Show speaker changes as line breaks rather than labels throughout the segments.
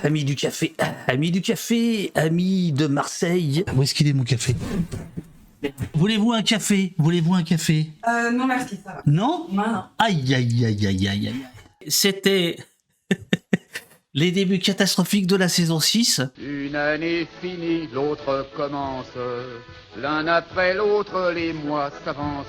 amis du café, amis de Marseille. Où est-ce qu'il est mon café? Voulez-vous un café?
Non merci, ça va.
Non?
Non.
Aïe, aïe, aïe, aïe, aïe, aïe. C'était les débuts catastrophiques de la saison 6.
Une année finie, l'autre commence. L'un après l'autre, les mois s'avancent,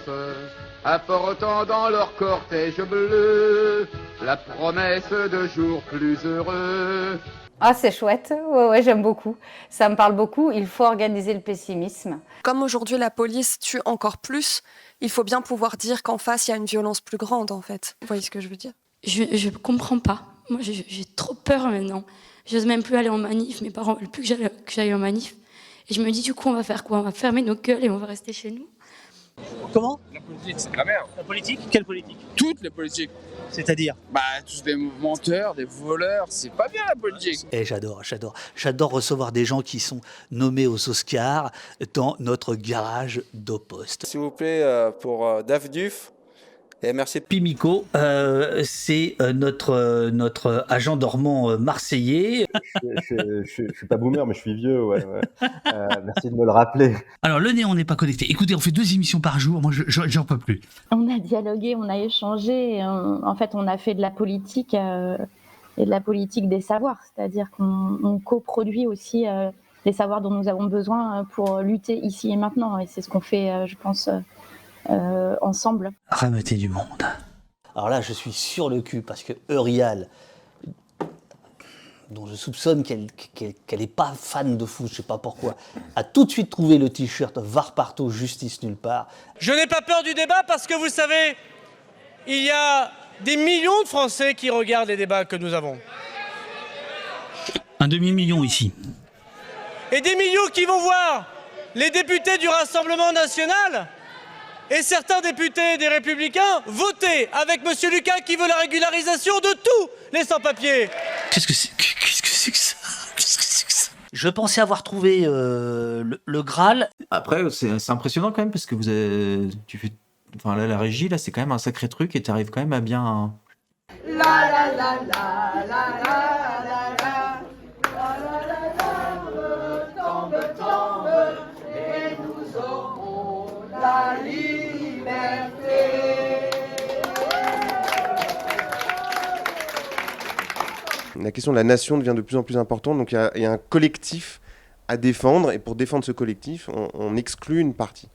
apportant dans leur cortège bleu la promesse de jours plus heureux.
Ah, c'est chouette, ouais, j'aime beaucoup. Ça me parle beaucoup, il faut organiser le pessimisme.
Comme aujourd'hui la police tue encore plus, il faut bien pouvoir dire qu'en face, il y a une violence plus grande, en fait. Vous voyez ce que je veux dire?
Je comprends pas. Moi, j'ai trop peur maintenant. J'ose même plus aller en manif. Mes parents veulent plus que j'aille en manif. Et je me dis, du coup, on va faire quoi? On va fermer nos gueules et on va rester chez nous.
Comment?
La politique, c'est de la merde.
La politique? Quelle politique?
Toutes les politiques.
C'est-à-dire?
Bah, tous des menteurs, des voleurs, c'est pas bien la politique.
Et j'adore recevoir des gens qui sont nommés aux Oscars dans notre garage d'Opost.
S'il vous plaît, pour Dave Duf. Et merci.
Pimico, c'est notre agent dormant marseillais.
Je suis pas boomer, mais je suis vieux, ouais. Merci de me le rappeler.
Alors, le néon n'est pas connecté. Écoutez, on fait 2 émissions par jour. Moi, j'en peux plus.
On a dialogué, on a échangé. En fait, on a fait de la politique et de la politique des savoirs. C'est-à-dire qu'on coproduit aussi les savoirs dont nous avons besoin pour lutter ici et maintenant. Et c'est ce qu'on fait, je pense, ensemble.
Rameuter du monde. Alors là, je suis sur le cul parce que Eurial, dont je soupçonne qu'elle est pas fan de foot, je sais pas pourquoi, a tout de suite trouvé le t-shirt VAR partout, justice nulle part.
Je n'ai pas peur du débat parce que vous savez, il y a des millions de Français qui regardent les débats que nous avons.
Un demi-million ici.
Et des millions qui vont voir les députés du Rassemblement National et certains députés des Républicains voter avec Monsieur Lucas qui veut la régularisation de tous les sans-papiers.
Qu'est-ce que c'est que ça? Je pensais avoir trouvé le Graal.
Après, c'est impressionnant quand même parce que enfin là, la régie, là, c'est quand même un sacré truc et t'arrives quand même à bien.
Et nous aurons la liberté.
La question de la nation devient de plus en plus importante, donc il y a un collectif à défendre, et pour défendre ce collectif, on exclut une partie.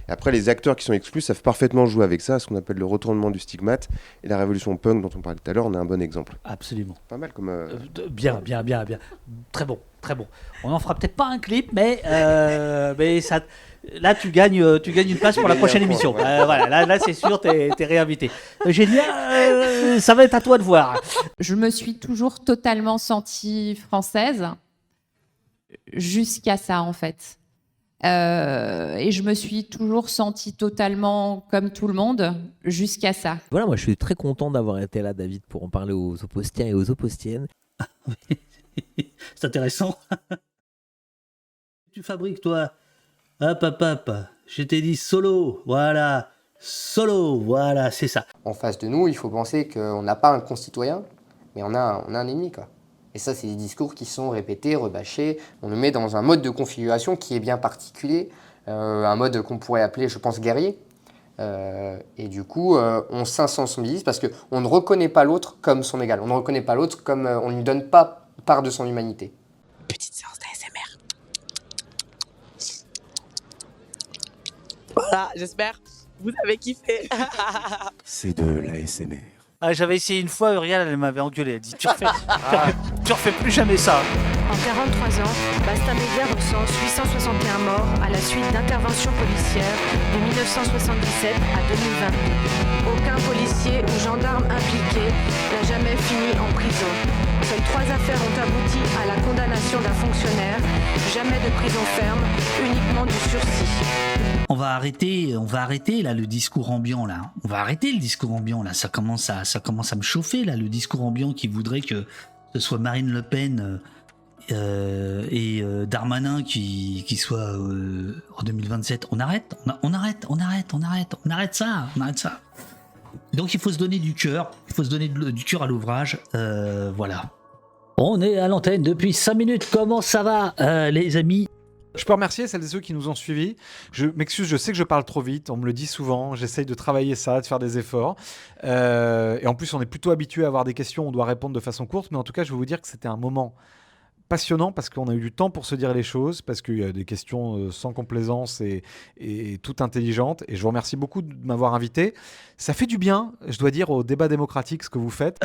Et après, les acteurs qui sont exclus savent parfaitement jouer avec ça, ce qu'on appelle le retournement du stigmate, et la révolution punk dont on parlait tout à l'heure en est un bon exemple.
Absolument.
Pas mal comme...
Bien. Très bon. On n'en fera peut-être pas un clip, mais ça... Là, tu gagnes une place pour la prochaine émission. Ouais. Voilà, là c'est sûr, t'es réinvité. Génial, ça va être à toi de voir.
Je me suis toujours totalement sentie française jusqu'à ça, en fait. Et je me suis toujours sentie totalement comme tout le monde jusqu'à ça.
Voilà, moi je suis très content d'avoir été là, David, pour en parler aux opostiens et aux opostiennes.
C'est intéressant. Tu fabriques, toi. Hop. Je t'ai dit solo, voilà, c'est ça.
En face de nous, il faut penser qu'on n'a pas un concitoyen, mais on a un ennemi, quoi. Et ça, c'est des discours qui sont répétés, rebâchés. On le met dans un mode de configuration qui est bien particulier, un mode qu'on pourrait appeler, je pense, guerrier. Et du coup, on s'insensibilise parce qu'on ne reconnaît pas l'autre comme son égal. On ne reconnaît pas l'autre comme on ne lui donne pas part de son humanité.
Petite séance d'ASMR. Voilà, j'espère vous avez kiffé.
C'est de l'ASMR.
Ah, j'avais essayé une fois, Uriel, elle m'avait engueulé. Elle dit tu refais plus jamais ça.
En 43 ans, Basta Media recense 861 morts à la suite d'interventions policières de 1977 à 2022. Aucun policier ou gendarme impliqué n'a jamais fini en prison. Seules 3 affaires ont abouti à la condamnation d'un fonctionnaire. Jamais de prison ferme, uniquement du sursis.
On va arrêter là le discours ambiant là. On va arrêter le discours ambiant là. Ça commence à me chauffer là, le discours ambiant qui voudrait que ce soit Marine Le Pen et Darmanin qui soient en 2027. On arrête ça. Donc il faut se donner du cœur. Il faut se donner du cœur à l'ouvrage. Voilà. On est à l'antenne depuis 5 minutes. Comment ça va, les amis?
Je peux remercier celles et ceux qui nous ont suivis. Je m'excuse, je sais que je parle trop vite, on me le dit souvent, j'essaye de travailler ça, de faire des efforts. Et en plus, on est plutôt habitué à avoir des questions, on doit répondre de façon courte, mais en tout cas, je vais vous dire que c'était un moment passionnant parce qu'on a eu du temps pour se dire les choses, parce qu'il y a des questions sans complaisance et toutes intelligentes. Et je vous remercie beaucoup de m'avoir invité. Ça fait du bien, je dois dire, au débat démocratique, ce que vous faites.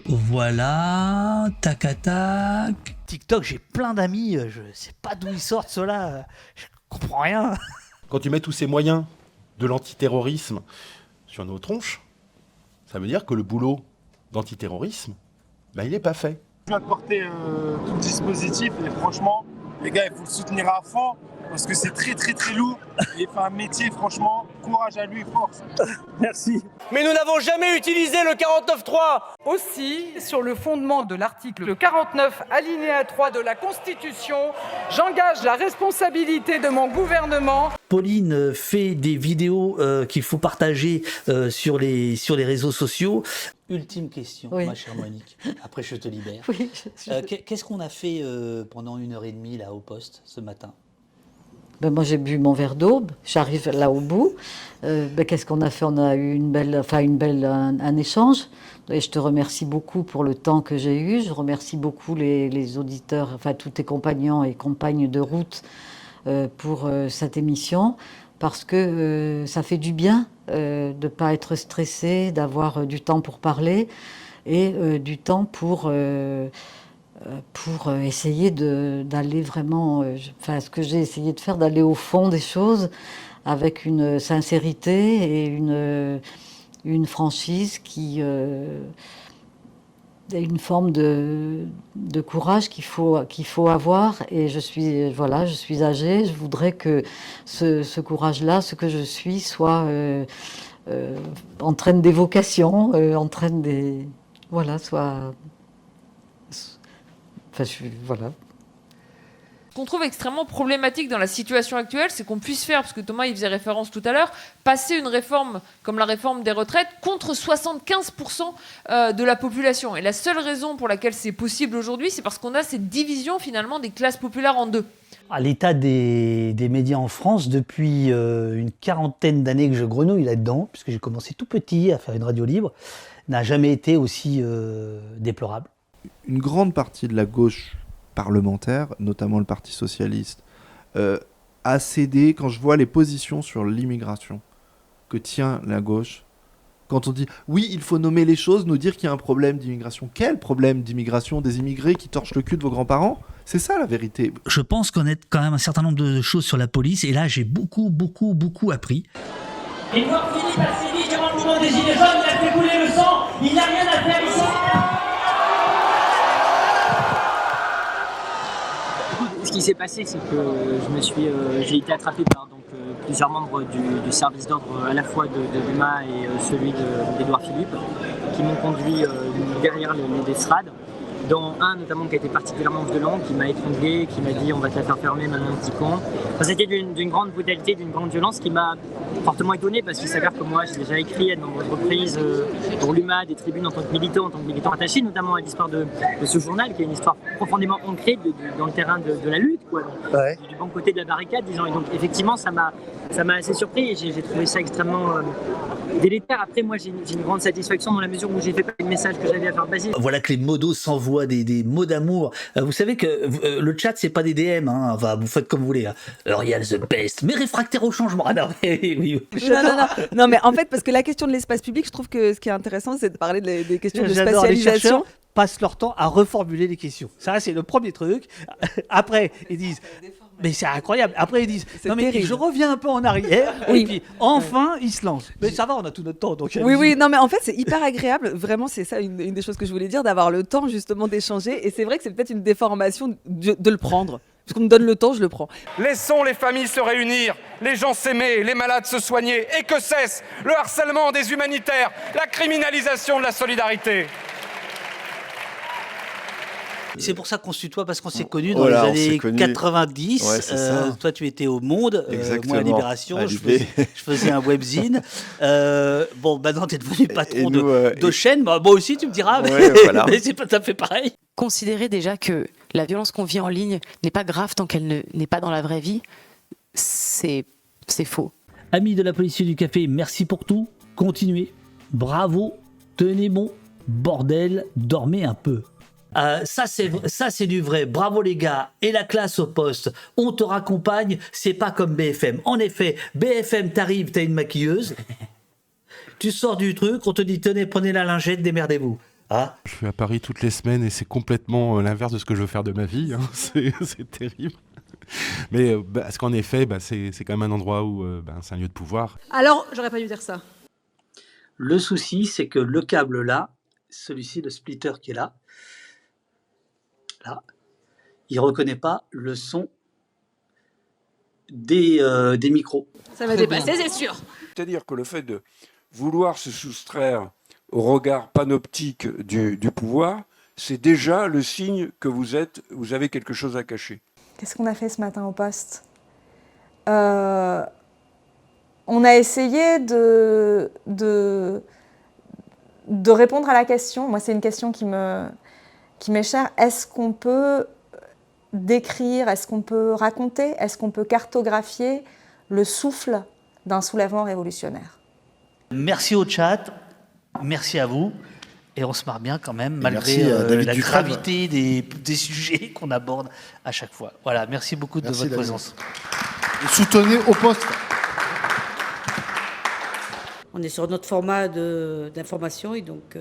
Voilà, tac à tac. TikTok, j'ai plein d'amis, je sais pas d'où ils sortent ceux-là, je comprends rien.
Quand tu mets tous ces moyens de l'antiterrorisme sur nos tronches, ça veut dire que le boulot d'antiterrorisme, il n'est pas fait.
Je viens de porter tout le dispositif et franchement, les gars, il faut le soutenir à fond parce que c'est très très très lourd et il fait un métier, franchement, courage à lui, force.
Merci. Mais nous n'avons jamais utilisé le 49.3.
Aussi, sur le fondement de l'article 49, alinéa 3 de la Constitution, j'engage la responsabilité de mon gouvernement.
Pauline fait des vidéos qu'il faut partager sur les réseaux sociaux. Ultime question, ma chère Monique. Après, je te libère.
Oui,
qu'est-ce qu'on a fait pendant 1h30 là au poste ce matin?
Moi, j'ai bu mon verre d'eau. J'arrive là au bout. Qu'est-ce qu'on a fait? On a eu un échange. Et je te remercie beaucoup pour le temps que j'ai eu. Je remercie beaucoup les auditeurs, tous tes compagnons et compagnes de route pour cette émission. Parce que ça fait du bien de ne pas être stressé, d'avoir du temps pour parler et du temps pour essayer d'aller vraiment... ce que j'ai essayé de faire, d'aller au fond des choses avec une sincérité et une franchise qui... une forme de courage qu'il faut avoir, et je suis âgée, je voudrais que ce courage-là, ce que je suis, soit entraîne des vocations, entraîne des... soit... voilà.
Ce qu'on trouve extrêmement problématique dans la situation actuelle, c'est qu'on puisse faire, parce que Thomas il faisait référence tout à l'heure, passer une réforme comme la réforme des retraites contre 75% de la population. Et la seule raison pour laquelle c'est possible aujourd'hui, c'est parce qu'on a cette division finalement des classes populaires en deux.
L'état des médias en France, depuis une quarantaine d'années que je grenouille là-dedans, puisque j'ai commencé tout petit à faire une radio libre, n'a jamais été aussi déplorable.
Une grande partie de la gauche parlementaire, notamment le Parti socialiste, a cédé quand je vois les positions sur l'immigration que tient la gauche. Quand on dit « oui, il faut nommer les choses, nous dire qu'il y a un problème d'immigration ». Quel problème d'immigration? Des immigrés qui torchent le cul de vos grands-parents? C'est ça la vérité.
Je pense connaître quand même un certain nombre de choses sur la police, et là j'ai beaucoup appris.
Édouard Philippe a sévi durant le mouvement des Gilets jaunes, il a fait couler le sang, il n'a rien à faire ici.
Ce qui s'est passé, c'est que j'ai été attrapé par plusieurs membres du service d'ordre, à la fois de l'UMA et celui d'Édouard Philippe, qui m'ont conduit derrière l'estrade, dont un notamment qui a été particulièrement violent, qui m'a étranglé, qui m'a dit on va te la faire fermer maintenant petit con. C'était d'une grande brutalité, d'une grande violence qui m'a fortement étonné, parce qu'il s'avère que moi j'ai déjà écrit à de nombreuses reprises pour l'UMA des tribunes en tant que militant attaché notamment à l'histoire de ce journal, qui est une histoire profondément ancrée dans le terrain de la lutte, quoi, du bon côté de la barricade, disons. Et donc effectivement ça m'a assez surpris, et j'ai trouvé ça extrêmement délétère. Après moi j'ai une grande satisfaction dans la mesure où j'ai fait passer le message que j'avais à faire passer.
Voilà que les modos s'envoient des mots d'amour. Vous savez que le chat c'est pas des DM, hein. Enfin, vous faites comme vous voulez. L'Oriel the best, mais réfractaire au changement. Ah non, oui.
Non, mais en fait, parce que la question de l'espace public, je trouve que ce qui est intéressant, c'est de parler des questions de
J'adore,
spatialisation.
les chercheurs passent leur temps à reformuler les questions. Ça, c'est le premier truc. Après, ils disent... Mais c'est incroyable. Après, ils disent non, mais
terrible.
je reviens un peu en arrière.
Oui.
Et puis, enfin, ils se lancent. Mais ça va, on a tout notre temps. Donc,
Oui, non, mais en fait, c'est hyper agréable. Vraiment, c'est ça une des choses que je voulais dire, d'avoir le temps justement d'échanger. Et c'est vrai que c'est peut-être une déformation de le prendre. Parce qu'on me donne le temps, je le prends.
Laissons les familles se réunir, les gens s'aimer, les malades se soigner, et que cesse le harcèlement des humanitaires, la criminalisation de la solidarité.
C'est pour ça qu'on se tutoie, parce qu'on s'est connus dans
Voilà, on
les
s'est
années
connus.
90.
Ouais, c'est ça.
Toi, tu étais au Monde, moi à Libération.
À
Je
Libé.
faisais un webzine. Bon, maintenant, tu es devenu patron
nous,
de chaîne. Bah, moi aussi, tu me diras, mais,
Ouais, voilà.
mais c'est pas tout à fait pareil.
Considérer déjà que la violence qu'on vit en ligne n'est pas grave tant qu'elle n'est pas dans la vraie vie, c'est faux.
Amis de la police du café, merci pour tout. Continuez. Bravo. Tenez bon. Bordel, dormez un peu. Ça c'est du vrai. Bravo les gars. Et la classe au poste. On te raccompagne. C'est pas comme BFM. En effet, BFM, t'arrives, t'as une maquilleuse. Tu sors du truc, on te dit tenez, prenez la lingette, démerdez-vous. Ah.
Je suis à Paris toutes les semaines et c'est complètement l'inverse de ce que je veux faire de ma vie. Hein. C'est terrible. Mais parce qu'en effet, c'est quand même un endroit où c'est un lieu de pouvoir.
Alors, j'aurais pas dû dire ça.
Le souci, c'est que le câble là, celui-ci, le splitter qui est là, il reconnaît pas le son des micros.
Ça va dépasser, c'est sûr.
C'est-à-dire que le fait de vouloir se soustraire au regard panoptique du pouvoir, c'est déjà le signe que vous avez quelque chose à cacher.
Qu'est-ce qu'on a fait ce matin au poste ? On a essayé de répondre à la question. Moi, c'est une question qui m'est chère. Est-ce qu'on peut décrire, est-ce qu'on peut raconter, est-ce qu'on peut cartographier le souffle d'un soulèvement révolutionnaire ?
Merci au chat, merci à vous. Et on se marre bien quand même, malgré
merci, David
la
Dufresne.
gravité des sujets qu'on aborde à chaque fois. Voilà, merci beaucoup de votre
David.
présence.
Et soutenez au poste.
On est sur notre format d'information et donc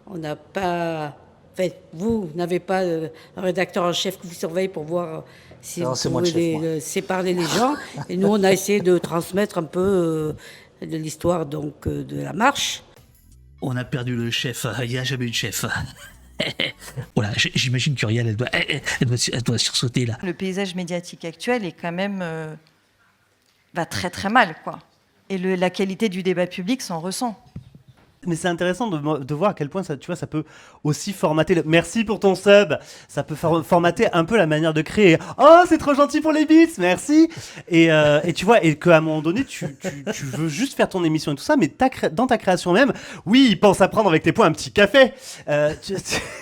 on n'a pas... Enfin, vous n'avez pas un rédacteur en chef qui vous surveille pour voir si
Non,
vous
c'est moi le
pouvez
chef, moi.
séparer les gens. Et nous, on a essayé de transmettre un peu de l'histoire donc de la marche.
On a perdu le chef, il n'y a jamais eu de chef. Voilà, j'imagine qu'Uriel, elle doit sursauter là.
Le paysage médiatique actuel est quand même va très très mal, quoi. Et la qualité du débat public s'en ressent.
Mais c'est intéressant de voir à quel point ça, tu vois, ça peut aussi formater. Merci pour ton sub. Ça peut formater un peu la manière de créer. Oh, c'est trop gentil pour les bits, merci. Et tu vois, et qu'à un moment donné, tu veux juste faire ton émission et tout ça, mais dans ta création même, oui, pense à prendre avec tes points un petit café.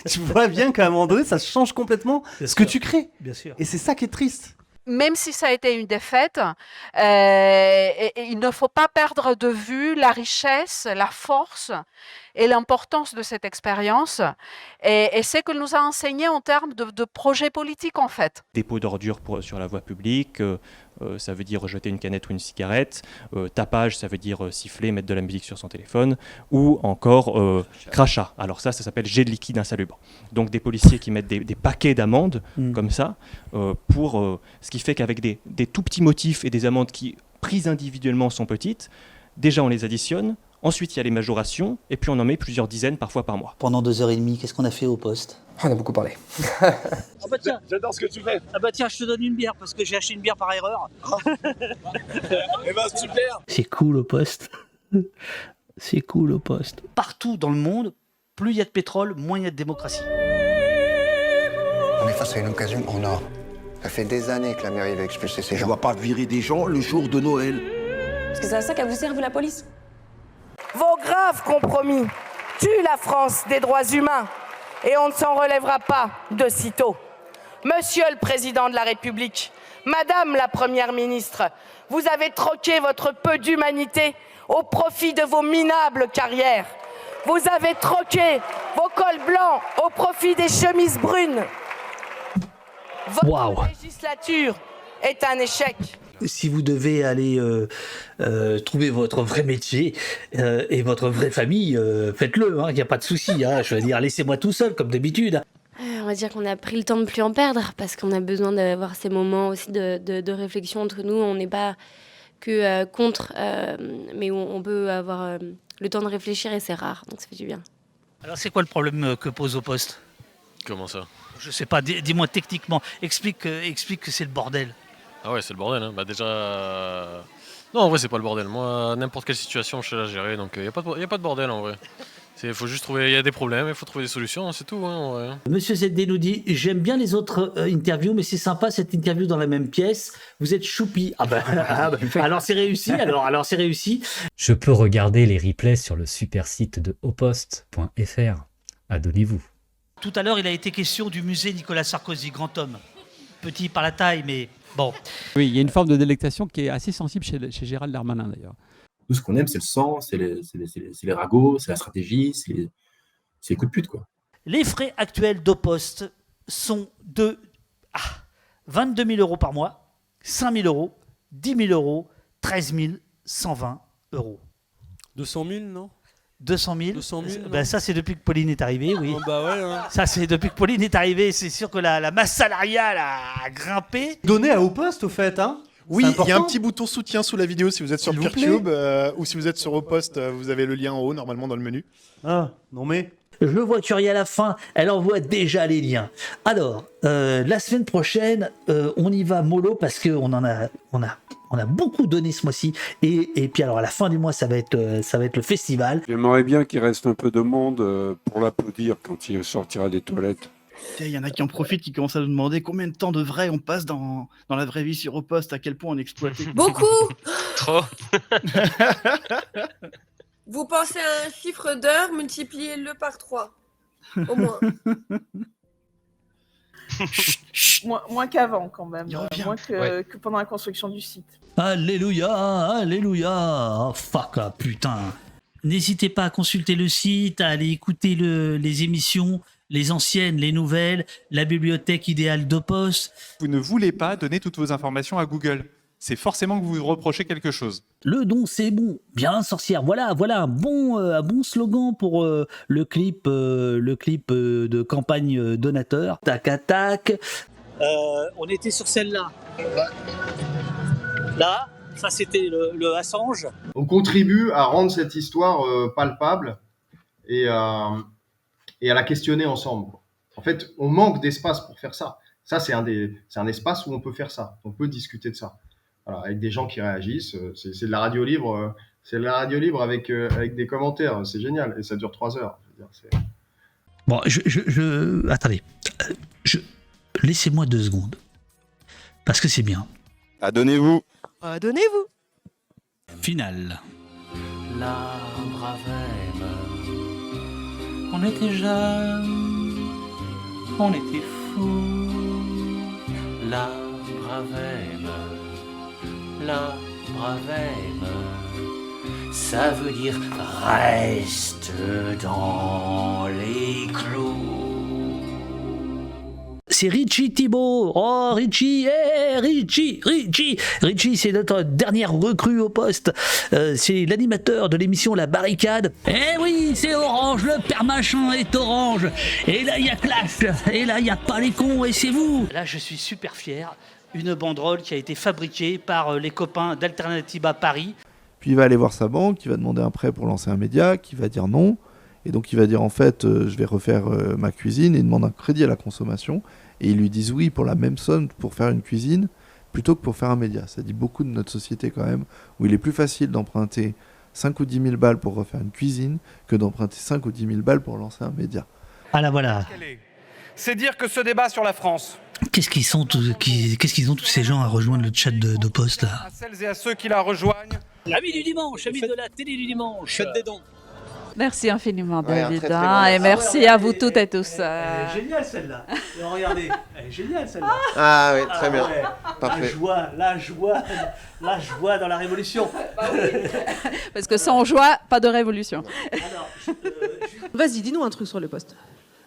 Tu vois bien qu'à un moment donné, ça change complètement ce que tu crées.
Bien sûr.
Et c'est ça qui est triste.
Même si ça a été une défaite, il ne faut pas perdre de vue la richesse, la force et l'importance de cette expérience et ce que nous a enseigné en termes de projet politique en fait.
Dépôt d'ordures sur la voie publique, ça veut dire jeter une canette ou une cigarette, tapage, ça veut dire siffler, mettre de la musique sur son téléphone, ou encore crachat. Alors ça s'appelle jet de liquide insalubre. Donc des policiers qui mettent des paquets d'amendes comme ça, ce qui fait qu'avec des tout petits motifs et des amendes qui, prises individuellement, sont petites, déjà on les additionne, ensuite il y a les majorations, et puis on en met plusieurs dizaines parfois par mois.
Pendant 2h30, qu'est-ce qu'on a fait au poste ?
On a beaucoup parlé.
Ah bah tiens,
J'adore ce que tu fais.
ah bah tiens, je te donne une bière parce que j'ai acheté une bière par erreur.
Eh ben super.
C'est cool au poste. C'est cool au poste. Partout dans le monde, plus il y a de pétrole, moins il y a de démocratie.
On est face à une occasion en or. Ça fait des années que la mairie veut expulser ces gens.
Je ne vais pas virer des gens le jour de Noël.
Parce que c'est à ça qu'elle vous serve la police.
Vos graves compromis tuent la France des droits humains et on ne s'en relèvera pas de sitôt. Monsieur le Président de la République, Madame la Première ministre, vous avez troqué votre peu d'humanité au profit de vos minables carrières. Vous avez troqué vos cols blancs au profit des chemises brunes. Votre législature est un échec.
Si vous devez aller trouver votre vrai métier et votre vraie famille, faites-le, il n'y a pas de souci. Je veux dire, laissez-moi tout seul, comme d'habitude.
On va dire qu'on a pris le temps de plus en perdre, parce qu'on a besoin d'avoir ces moments aussi de réflexion entre nous. On n'est pas que contre, mais on peut avoir le temps de réfléchir et c'est rare, donc ça fait du bien.
Alors c'est quoi le problème que pose au poste ?
Comment ça ?
Je sais pas, dis-moi techniquement, explique que c'est le bordel.
Ah ouais, c'est le bordel. Hein. Bah déjà... Non, en vrai, c'est pas le bordel. Moi, n'importe quelle situation, je sais la gérer, donc il n'y a pas de bordel en vrai. Il faut juste trouver, il y a des problèmes, il faut trouver des solutions, c'est tout. Hein, ouais.
Monsieur ZD nous dit, j'aime bien les autres interviews, mais c'est sympa cette interview dans la même pièce. Vous êtes choupi. Alors c'est réussi. Alors c'est réussi.
Je peux regarder les replays sur le super site de auposte.fr. Adonnez-vous.
Tout à l'heure, il a été question du musée Nicolas Sarkozy, grand homme. Petit par la taille, mais bon.
Oui, il y a une forme de délectation qui est assez sensible chez Gérald Darmanin d'ailleurs.
Nous, ce qu'on aime, c'est le sang, c'est les ragots, c'est la stratégie, c'est les coups de pute, quoi.
Les frais actuels d'Auposte sont de 22 000 euros par mois, 5 000 euros, 10 000 euros, 13 120 euros.
200 000, non
200 000,
200 000
ben ça c'est depuis que Pauline est arrivée, oui.
Oh bah ouais, hein.
Ça c'est depuis que Pauline est arrivée, c'est sûr que la masse salariale a grimpé.
Donné à Auposte, au fait, hein.
Oui, il y a un petit bouton soutien sous la vidéo si vous êtes sur Peertube ou si vous êtes sur Auposte, vous avez le lien en haut normalement dans le menu.
Ah, non mais...
Je vois Curie à la fin, elle envoie déjà les liens. Alors, la semaine prochaine, on y va mollo parce qu'on on a beaucoup donné ce mois-ci. Et puis alors à la fin du mois, ça va être le festival.
J'aimerais bien qu'il reste un peu de monde pour l'applaudir quand il sortira des toilettes.
Il y en a qui en profitent, qui commencent à nous demander combien de temps de vrai on passe dans la vraie vie sur Auposte, à quel point on exploite.
Beaucoup.
Trop.
Vous pensez à un chiffre d'heure, multipliez-le par 3. Au moins.
Moins qu'avant, quand même. Moins que pendant la construction du site.
Alléluia, alléluia. Oh, fuck, putain. N'hésitez pas à consulter le site, à aller écouter les émissions, les anciennes, les nouvelles, la bibliothèque idéale d'Auposte.
Vous ne voulez pas donner toutes vos informations à Google. C'est forcément que vous vous reprochez quelque chose.
Le don, c'est bon. Bien, sorcière. Voilà un bon slogan pour le clip de campagne donateur. Tac à tac. On était sur celle-là. Là, ça c'était le Assange.
On contribue à rendre cette histoire palpable et à la questionner ensemble. En fait, on manque d'espace pour faire ça. Ça, c'est un espace où on peut faire ça. On peut discuter de ça. Voilà, avec des gens qui réagissent. C'est de la radio libre. C'est de la radio libre avec des commentaires. C'est génial. Et ça dure 3 heures. Je veux dire,
bon, attendez. Laissez-moi 2 secondes. Parce que c'est bien.
Adonnez-vous.
Adonnez-vous.
Finale. La bravème. On était jeunes. On était fous. La bravème. La bravème, ça veut dire reste dans les clous. C'est Richie Thibault. Oh, Richie, Richie, c'est notre dernière recrue au poste. C'est l'animateur de l'émission La Barricade. Eh oui, c'est Orange, le père machin est Orange. Et là, il y a Clash. Et là, il n'y a pas les cons, et c'est vous. Là, je suis super fier. Une banderole qui a été fabriquée par les copains d'Alternativa Paris.
Puis il va aller voir sa banque, il va demander un prêt pour lancer un média, qui va dire non. Et donc il va dire en fait, je vais refaire ma cuisine, et il demande un crédit à la consommation. Et ils lui disent oui pour la même somme pour faire une cuisine, plutôt que pour faire un média. Ça dit beaucoup de notre société quand même, où il est plus facile d'emprunter 5 ou 10 000 balles pour refaire une cuisine, que d'emprunter 5 ou 10 000 balles pour lancer un média.
Ah là voilà.
C'est dire que ce débat sur la France.
Qu'est-ce qu'ils ont tous ces gens à rejoindre le chat de Poste là?
À celles et à ceux qui la rejoignent.
Amis du dimanche, amis de la télé du dimanche.
Faites des dons.
Merci infiniment, David.
Très, très bon.
Et merci à vous toutes et tous.
Elle est géniale celle-là. Regardez, elle est géniale celle-là.
Ah oui, très bien.
Ouais.
Parfait.
La joie dans la révolution.
Parce que sans joie, pas de révolution.
Vas-y, dis-nous un truc sur le poste.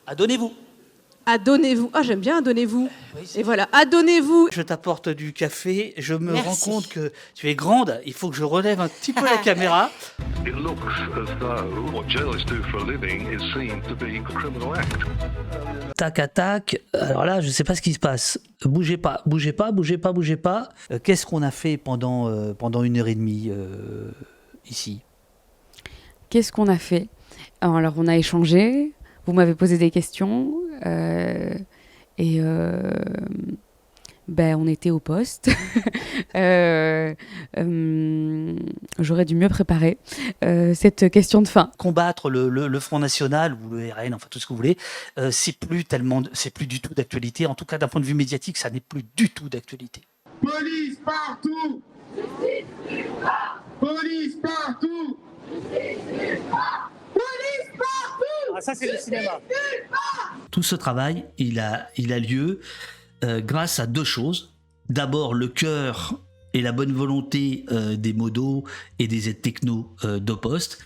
Adonnez-vous.
Adonnez-vous. Ah, j'aime bien adonnez-vous. Et voilà, adonnez-vous.
Je t'apporte du café. Je me rends compte que tu es grande. Il faut que je relève un petit peu la caméra.
It looks as though what journalists do for a living is seen to be a criminal act.
Tac à tac. Alors là, je sais pas ce qui se passe. Bougez pas. Qu'est-ce qu'on a fait pendant 1h30 ici?
Qu'est-ce qu'on a fait? Alors, on a échangé. Vous m'avez posé des questions. on était au poste. J'aurais dû mieux préparer cette question de fin.
Combattre le Front National ou le RN, enfin tout ce que vous voulez, c'est plus du tout d'actualité. En tout cas, d'un point de vue médiatique, ça n'est plus du tout d'actualité.
Police partout! Police partout! Police partout!
Ah, ça, c'est le cinéma. Tout ce travail, il a lieu grâce à deux choses. D'abord, le cœur et la bonne volonté des modos et des aides techno d'Opost.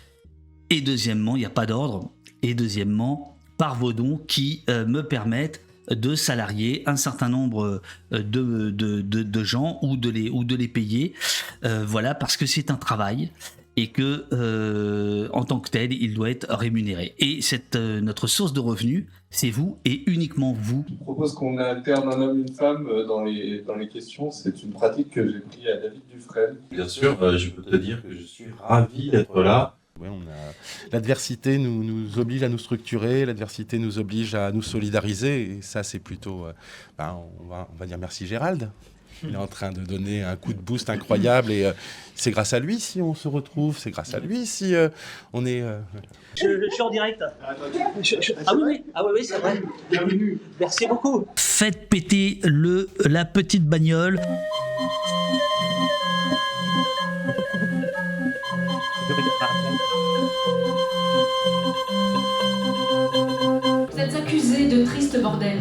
Et deuxièmement, il n'y a pas d'ordre. Et deuxièmement, par vos dons qui me permettent de salarier un certain nombre de gens ou de les payer. Voilà, parce que c'est un travail et que en tant que tel, il doit être rémunéré. Et notre source de revenus, c'est vous et uniquement vous.
Je propose qu'on alterne un homme et une femme dans les questions. C'est une pratique que j'ai pris à David Dufresne.
Bien sûr, je peux te dire que je suis ravi d'être là.
Ouais, l'adversité nous oblige à nous structurer, l'adversité nous oblige à nous solidariser, et ça c'est plutôt, on va dire merci Gérald. Il est en train de donner un coup de boost incroyable, et c'est grâce à lui si on se retrouve, c'est grâce à lui si on est...
Je suis en direct. Ah oui, c'est vrai. Bienvenue. Merci beaucoup. Faites péter la petite bagnole.
Vous êtes accusé de triste bordel.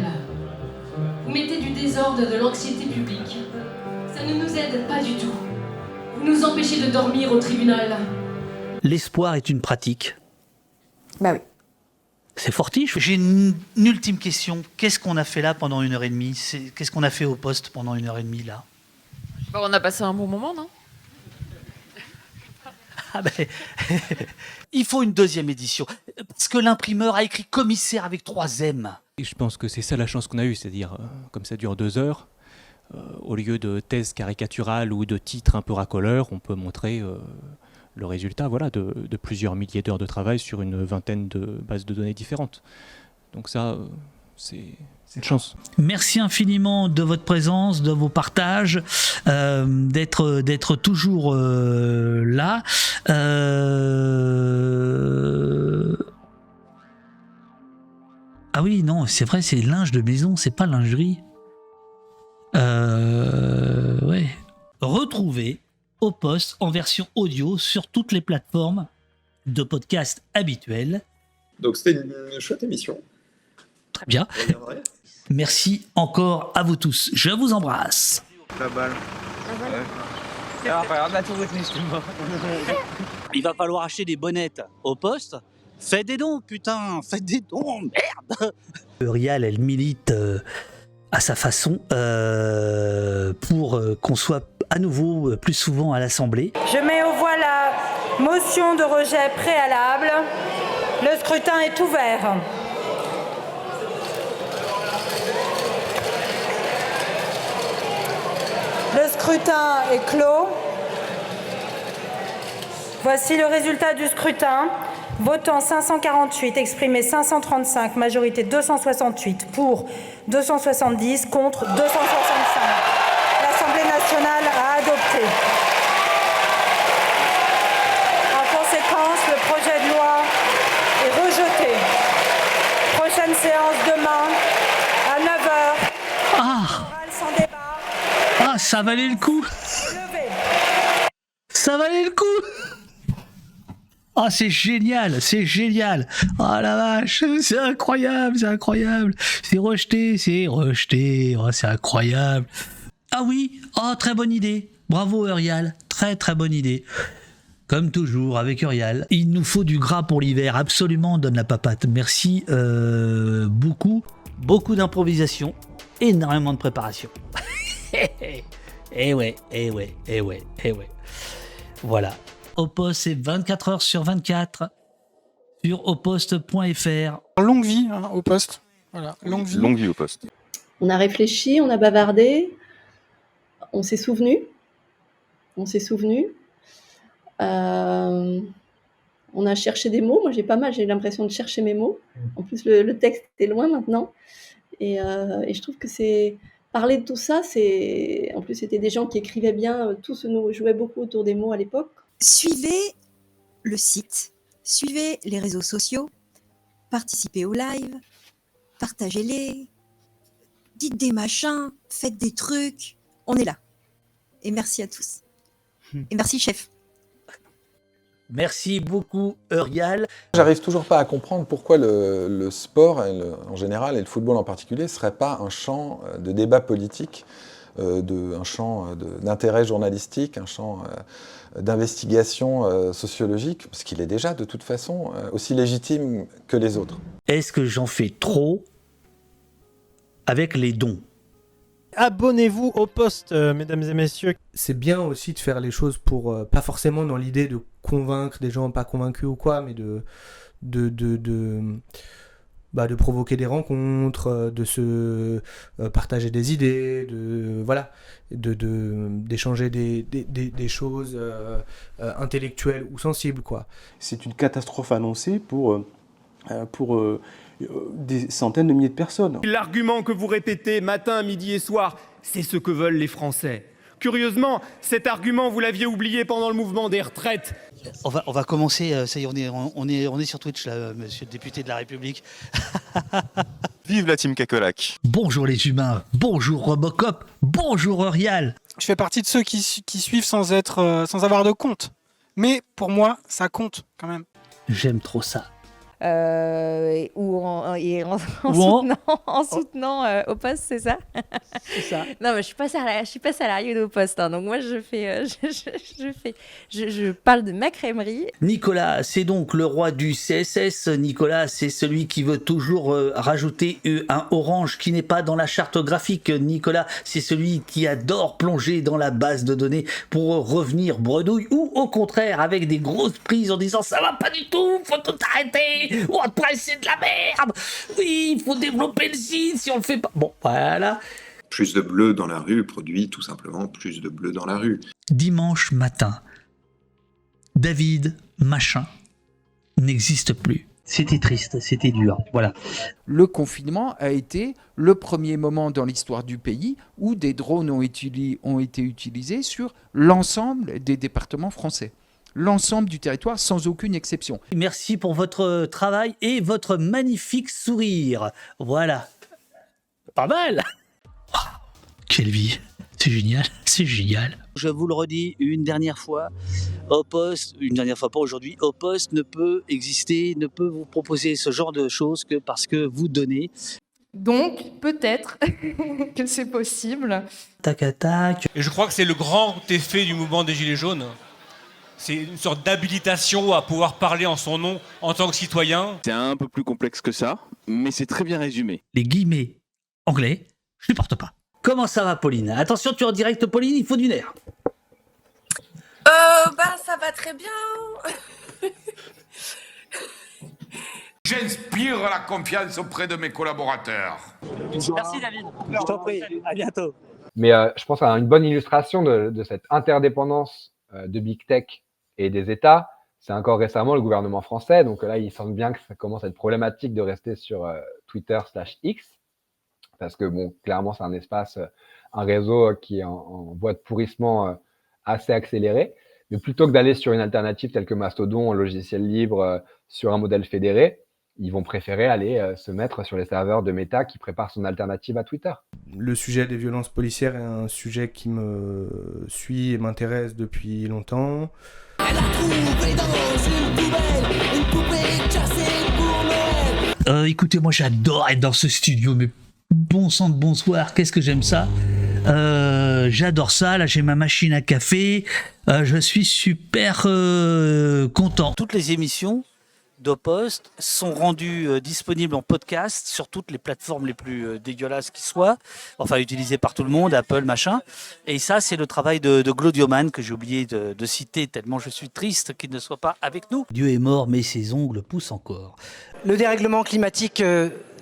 Vous mettez du désordre, de l'anxiété publique. Ça ne nous aide pas du tout. Vous nous empêchez de dormir au tribunal.
L'espoir est une pratique.
Bah oui.
C'est fortiche. J'ai une ultime question. Qu'est-ce qu'on a fait là pendant 1h30 ? Qu'est-ce qu'on a fait au poste pendant 1h30 là ?
On a passé un bon moment, non ?
Il faut une deuxième édition. Parce que l'imprimeur a écrit commissaire avec 3 M.
Et je pense que c'est ça la chance qu'on a eue, c'est-à-dire, comme ça dure 2 heures, au lieu de thèses caricaturales ou de titres un peu racoleurs, on peut montrer le résultat de plusieurs milliers d'heures de travail sur une vingtaine de bases de données différentes. Donc ça, c'est une chance.
Merci infiniment de votre présence, de vos partages, d'être toujours là. Ah oui, non, c'est vrai, c'est linge de maison, c'est pas lingerie. Ouais. Retrouvez Opost en version audio sur toutes les plateformes de podcast habituelles.
Donc c'était une chouette émission.
Très bien. Merci encore à vous tous. Je vous embrasse.
La balle.
Il va falloir acheter des bonnettes au poste. Faites des dons, putain, faites des dons, merde. Rial, elle milite à sa façon pour qu'on soit à nouveau plus souvent à l'Assemblée.
Je mets aux voix la motion de rejet préalable. Le scrutin est ouvert. Le scrutin est clos. Voici le résultat du scrutin. Votant 548, exprimé 535, majorité 268, pour 270, contre 265. L'Assemblée nationale a adopté. En conséquence, le projet de loi est rejeté. Prochaine séance demain à 9h. Sans débat.
Ah, ça valait le coup. Ça valait le coup. Ah, c'est génial, c'est génial. Ah la vache, c'est incroyable, c'est incroyable. C'est rejeté, oh, c'est incroyable. Ah oui, oh, très bonne idée. Bravo Urial, très très bonne idée. Comme toujours avec Urial, il nous faut du gras pour l'hiver, absolument, donne la papate. Merci beaucoup d'improvisation, énormément de préparation. Eh ouais. Voilà. Opost, c'est 24 heures sur 24 sur opost.fr.
Longue vie au poste. Voilà, longue vie.
Longue vie au poste.
On a réfléchi, on a bavardé, on s'est souvenu. On a cherché des mots. Moi, j'ai l'impression de chercher mes mots. En plus, le texte est loin maintenant. Et je trouve que c'est parler de tout ça, en plus, c'était des gens qui écrivaient bien, tous nous jouaient beaucoup autour des mots à l'époque.
Suivez le site, suivez les réseaux sociaux, participez aux lives, partagez-les, dites des machins, faites des trucs, on est là. Et merci à tous. Et merci, chef.
Merci beaucoup, Eurial.
J'arrive toujours pas à comprendre pourquoi le sport en général et le football en particulier ne serait pas un champ de débat politique, un champ d'intérêt journalistique, un champ d'investigation sociologique, parce qu'il est déjà de toute façon aussi légitime que les autres.
Est-ce que j'en fais trop avec les dons ?
Abonnez-vous au poste, mesdames et messieurs. C'est bien aussi de faire les choses pour, pas forcément dans l'idée de convaincre des gens pas convaincus ou quoi, mais de provoquer des rencontres, de se partager des idées, d'échanger des choses intellectuelles ou sensibles, quoi.
C'est une catastrophe annoncée pour des centaines de milliers de personnes.
L'argument que vous répétez matin, midi et soir, c'est ce que veulent les Français. Curieusement, cet argument, vous l'aviez oublié pendant le mouvement des retraites.
On va commencer, ça y est, on est sur Twitch là, monsieur le député de la République.
Vive la team Cacolac.
Bonjour les humains, bonjour Robocop, bonjour Eurial.
Je fais partie de ceux qui suivent sans avoir de compte. Mais pour moi, ça compte quand même.
J'aime trop ça.
En soutenant au poste, c'est ça?
C'est ça.
Non, mais je suis pas salariée au poste, hein, donc moi je parle de ma crèmerie.
Nicolas, c'est donc le roi du CSS. Nicolas, c'est celui qui veut toujours rajouter un orange qui n'est pas dans la charte graphique. Nicolas, c'est celui qui adore plonger dans la base de données pour revenir bredouille, ou au contraire avec des grosses prises en disant ça va pas du tout, faut tout arrêter. WordPress, c'est de la merde. Oui, il faut développer le site si on le fait pas. Bon, voilà.
Plus de bleu dans la rue produit tout simplement plus de bleu dans la rue.
Dimanche matin, David Machin n'existe plus. C'était triste, c'était dur. Voilà.
Le confinement a été le premier moment dans l'histoire du pays où des drones ont été utilisés sur l'ensemble des départements français. L'ensemble du territoire sans aucune exception.
Merci pour votre travail et votre magnifique sourire. Voilà. Pas mal. Wow. Quelle vie. C'est génial, c'est génial. Je vous le redis une dernière fois, au poste, une dernière fois pas aujourd'hui, au poste ne peut exister, ne peut vous proposer ce genre de choses que parce que vous donnez.
Donc, peut-être que c'est possible.
Tac à tac.
Et je crois que c'est le grand effet du mouvement des Gilets jaunes. C'est une sorte d'habilitation à pouvoir parler en son nom en tant que citoyen.
C'est un peu plus complexe que ça, mais c'est très bien résumé.
Les guillemets anglais, je supporte pas. Comment ça va, Pauline? Attention, tu es en direct, Pauline, il faut du nerf.
Ça va très bien.
J'inspire la confiance auprès de mes collaborateurs.
Merci David. Je t'en prie, à bientôt.
Mais je pense à une bonne illustration de cette interdépendance de Big Tech et des États. C'est encore récemment le gouvernement français. Donc là, il semble bien que ça commence à être problématique de rester sur Twitter/X. Parce que, bon, clairement, c'est un espace, un réseau qui est en voie de pourrissement assez accéléré. Mais plutôt que d'aller sur une alternative telle que Mastodon, un logiciel libre, sur un modèle fédéré, ils vont préférer aller se mettre sur les serveurs de Meta qui préparent son alternative à Twitter.
Le sujet des violences policières est un sujet qui me suit et m'intéresse depuis longtemps.
Écoutez, moi j'adore être dans ce studio, mais bon sang de bonsoir, qu'est-ce que j'aime ça. J'adore ça, là j'ai ma machine à café, je suis super content. Toutes les émissions d'Opost sont rendues disponibles en podcast sur toutes les plateformes les plus dégueulasses qui soient, enfin utilisées par tout le monde, Apple, machin. Et ça, c'est le travail de Glodioman que j'ai oublié de citer tellement je suis triste qu'il ne soit pas avec nous. Dieu est mort, mais ses ongles poussent encore.
Le dérèglement climatique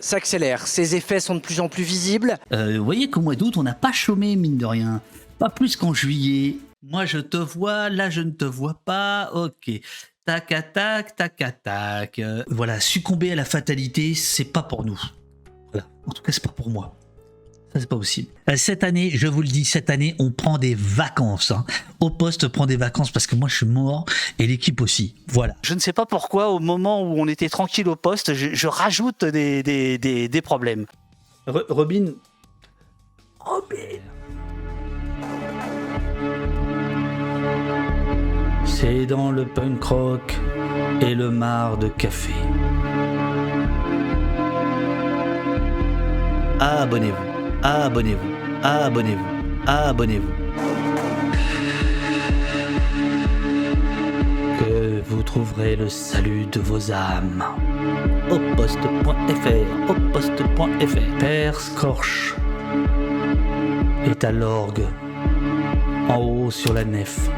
s'accélère, ses effets sont de plus en plus visibles.
Vous voyez qu'au mois d'août, on n'a pas chômé, mine de rien. Pas plus qu'en juillet. Moi, je te vois, là, je ne te vois pas. Ok. Tac à tac, tac à tac. Voilà, succomber à la fatalité, c'est pas pour nous. Voilà. En tout cas, c'est pas pour moi. Ça, c'est pas possible. Cette année, je vous le dis, cette année, on prend des vacances. Hein. Au poste prend des vacances parce que moi, je suis mort et l'équipe aussi. Voilà.
Je ne sais pas pourquoi, au moment où on était tranquille au poste, je rajoute des problèmes.
Robin. C'est dans le punk rock et le mar de café. Abonnez-vous, abonnez-vous, abonnez-vous, abonnez-vous. Que vous trouverez le salut de vos âmes. Au poste.fr, au poste.fr. Père Scorch est à l'orgue, en haut sur la nef.